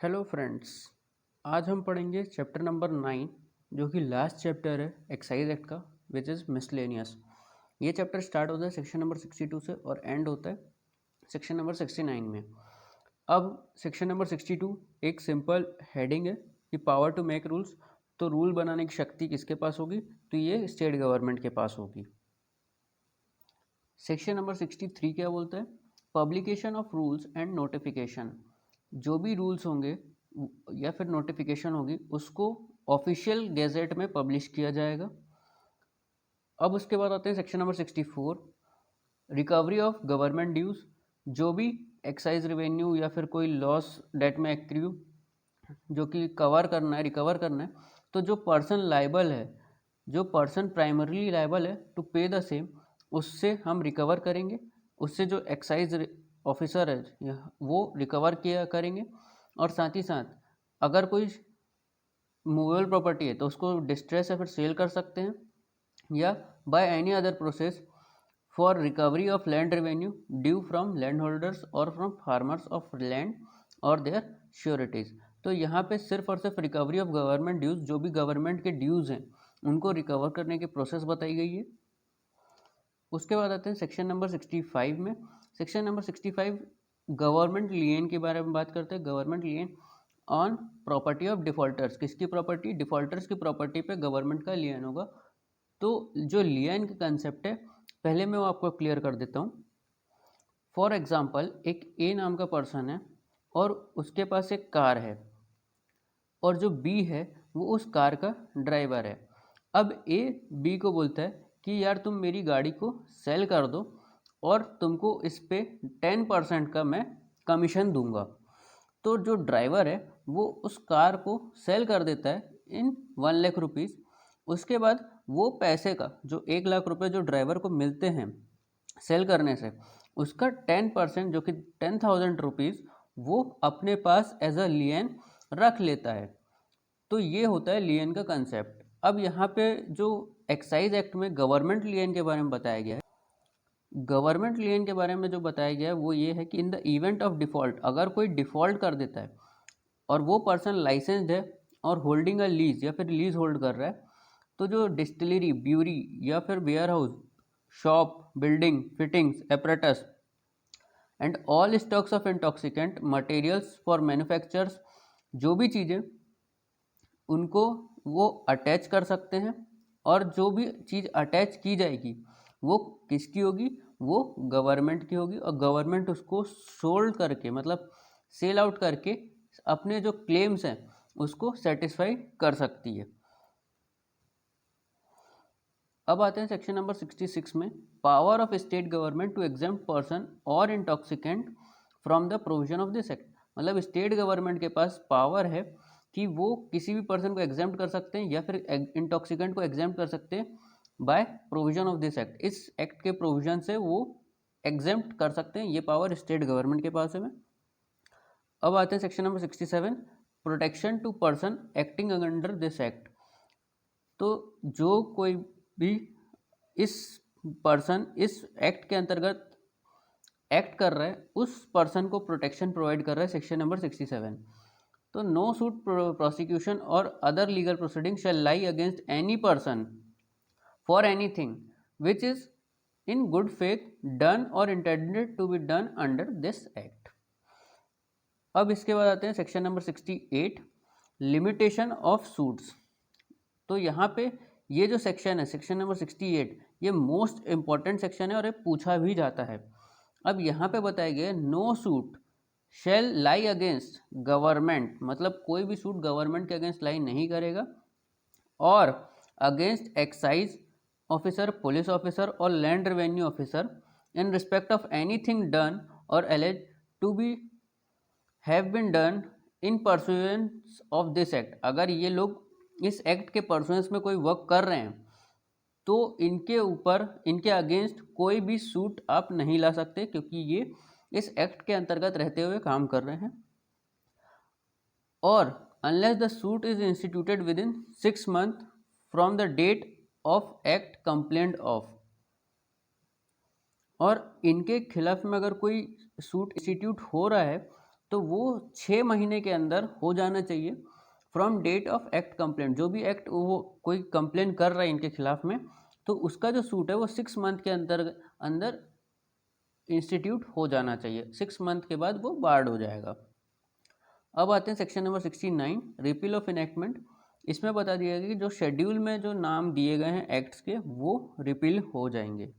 Hello friends. आज हम पढ़ेंगे चैप्टर नंबर 9 जो कि लास्ट चैप्टर है एक्साइज एक्ट का, विच इज़ मिसलेनियस। ये चैप्टर स्टार्ट होता है सेक्शन नंबर 62 से और एंड होता है सेक्शन नंबर 69 में। अब सेक्शन नंबर 62 एक सिंपल हेडिंग है कि पावर टू मेक रूल्स। तो रूल बनाने की शक्ति किसके पास होगी? तो ये स्टेट गवर्नमेंट के पास होगी। सेक्शन नंबर 63 क्या बोलता है? Publication of rules and notification. जो भी रूल्स होंगे या फिर नोटिफिकेशन होगी उसको ऑफिशियल गैजेट में पब्लिश किया जाएगा। अब उसके बाद आते हैं section number 64, recovery of government dues. जो भी एक्साइज रेवेन्यू या फिर कोई लॉस डेट में एक्रू जो कि रिकवर करना है, तो जो पर्सन लाइबल है, जो पर्सन प्राइमरली लाइबल है टू पे द सेम, उससे हम रिकवर करेंगे। उससे जो एक्साइज ऑफिसर है वो रिकवर किया करेंगे। और साथ ही साथ अगर कोई मूवेबल प्रॉपर्टी है तो उसको डिस्ट्रेस या फिर सेल कर सकते हैं, या by any other process for recovery of land revenue due from land holders और फ्रॉम फार्मर्स ऑफ लैंड और देयर श्योरिटीज़। तो यहाँ पे सिर्फ और सिर्फ रिकवरी ऑफ गवर्नमेंट ड्यूज़, जो भी गवर्नमेंट के ड्यूज़ हैं उनको रिकवर करने की प्रोसेस बताई गई है। उसके बाद आते हैं सेक्शन नंबर 65 में। सेक्शन नंबर 65 गवर्नमेंट लियन के बारे में बात करते हैं। Government lien on property of defaulters. किसकी प्रॉपर्टी? डिफॉल्टर्स की प्रॉपर्टी पे गवर्नमेंट का लियन होगा। तो जो लियन का कंसेप्ट है पहले मैं वो आपको क्लियर कर देता हूँ। फॉर एग्जाम्पल, एक ए नाम का पर्सन है और उसके पास एक कार है और जो बी है वो उस कार का ड्राइवर है। अब ए बी को बोलता है कि यार तुम मेरी गाड़ी को सेल कर दो और तुमको इस पे 10% का मैं कमीशन दूंगा। तो जो ड्राइवर है वो उस कार को सेल कर देता है इन 1 लाख रुपीज़। उसके बाद वो पैसे का जो 1 लाख रुपए जो ड्राइवर को मिलते हैं सेल करने से, उसका 10% जो कि 10,000 रुपीज़ वो अपने पास एज अ लियन रख लेता है। तो ये होता है लियन का कंसेप्ट। अब यहाँ पे जो एक्साइज एक्ट में गवर्नमेंट लियन के बारे में बताया गया है, गवर्नमेंट लियन के बारे में जो बताया गया है वो ये है कि in the event of default, अगर कोई डिफ़ॉल्ट कर देता है और वो पर्सन लाइसेंस्ड है और होल्डिंग अ लीज या फिर लीज होल्ड कर रहा है, तो जो डिस्टिलरी, ब्यूरी या फिर warehouse, shop, building, fittings, apparatus and all stocks of intoxicant materials for manufacturers, जो भी चीज़ें उनको वो अटैच कर सकते हैं। और जो भी चीज़ अटैच की जाएगी वो किसकी होगी? वो गवर्नमेंट की होगी। और गवर्नमेंट उसको सोल्ड करके, मतलब सेल आउट करके अपने जो क्लेम्स हैं उसको सेटिस्फाई कर सकती है। अब आते हैं सेक्शन नंबर 66 में, power of state government to exempt person और intoxicant from the provision of this act. मतलब स्टेट गवर्नमेंट के पास पावर है कि वो किसी भी पर्सन को एग्जेम्प्ट कर सकते हैं या फिर इंटॉक्सिकेंट को एग्जेम्प्ट कर सकते हैं by provision of this act. इस एक्ट के प्रोविजन से वो एग्जेम्प्ट कर सकते हैं, ये पावर स्टेट गवर्नमेंट के पास है। अब आते हैं section number 67, protection to person acting under this act. तो जो कोई भी इस पर्सन इस एक्ट के अंतर्गत एक्ट कर रहा है उस पर्सन को प्रोटेक्शन प्रोवाइड कर रहा है सेक्शन नंबर 67। तो नो सूट प्रोसिक्यूशन और other legal proceeding shall lie against any person for anything which is in good faith done और intended to be done under this act. अब इसके बाद आते हैं section number 68, limitation of suits. तो यहाँ पे ये जो सेक्शन है सेक्शन नंबर 68, ये मोस्ट इंपॉर्टेंट सेक्शन है और ये पूछा भी जाता है। अब यहाँ पे बताया गया no suit shall lie against government, मतलब कोई भी सूट गवर्नमेंट के अगेंस्ट लाई नहीं करेगा, और against excise officer, police officer और land revenue officer in respect of anything done और alleged to be have been done in pursuance of this act. अगर ये लोग इस एक्ट के परसुएंस में कोई वर्क कर रहे हैं तो इनके ऊपर, इनके अगेंस्ट कोई भी सूट आप नहीं ला सकते, क्योंकि ये इस एक्ट के अंतर्गत रहते हुए काम कर रहे हैं। और unless the suit is instituted within 6 months from the date of act complaint of. और इनके खिलाफ में अगर कोई सूट इंस्टीट्यूट हो रहा है तो वो 6 महीने के अंदर हो जाना चाहिए from date of act complaint. जो भी एक्ट वो कोई कंप्लेन कर रहा है इनके खिलाफ में, तो उसका जो सूट है वो 6 मंथ के अंदर इंस्टीट्यूट हो जाना चाहिए। 6 मंथ के बाद वो बार्ड हो जाएगा। अब आते हैं section number 69, repeal of enactment. इसमें बता दिया गया कि जो शेड्यूल में जो नाम दिए गए हैं एक्ट्स के वो रिपील हो जाएंगे।